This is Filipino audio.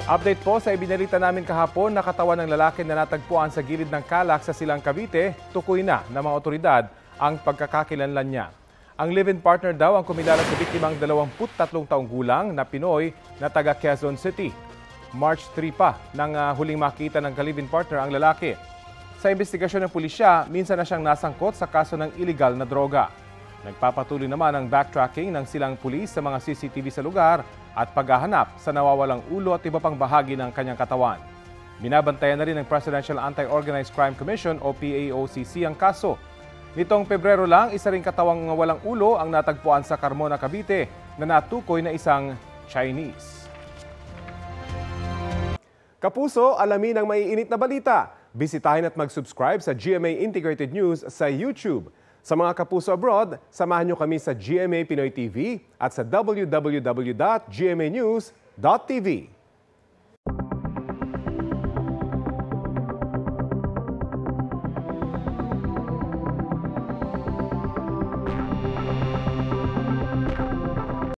Update po sa ibinalita namin kahapon na katawan ng lalaki na natagpuan sa gilid ng Calak sa Silang Cavite, tukoy na ng mga otoridad ang pagkakakilanlan niya. Ang live-in partner daw ang kumilalat sa biktimang 23 taong gulang na Pinoy na taga Quezon City. March 3 pa nang huling makita ng ka-live-in partner ang lalaki. Sa investigasyon ng pulisya, minsan na siyang nasangkot sa kaso ng iligal na droga. Nagpapatuloy naman ang backtracking ng silang pulis sa mga CCTV sa lugar at paghahanap sa nawawalang ulo at iba pang bahagi ng kanyang katawan. Binabantayan na rin ng Presidential Anti-Organized Crime Commission o PAOCC ang kaso. Nitong Pebrero lang, isa ring katawang walang ulo ang natagpuan sa Carmona, Cavite na natukoy na isang Chinese. Kapuso, alamin ang maiinit na balita. Bisitahin at mag-subscribe sa GMA Integrated News sa YouTube. Sa mga kapuso abroad, samahan niyo kami sa GMA Pinoy TV at sa www.gmanews.tv.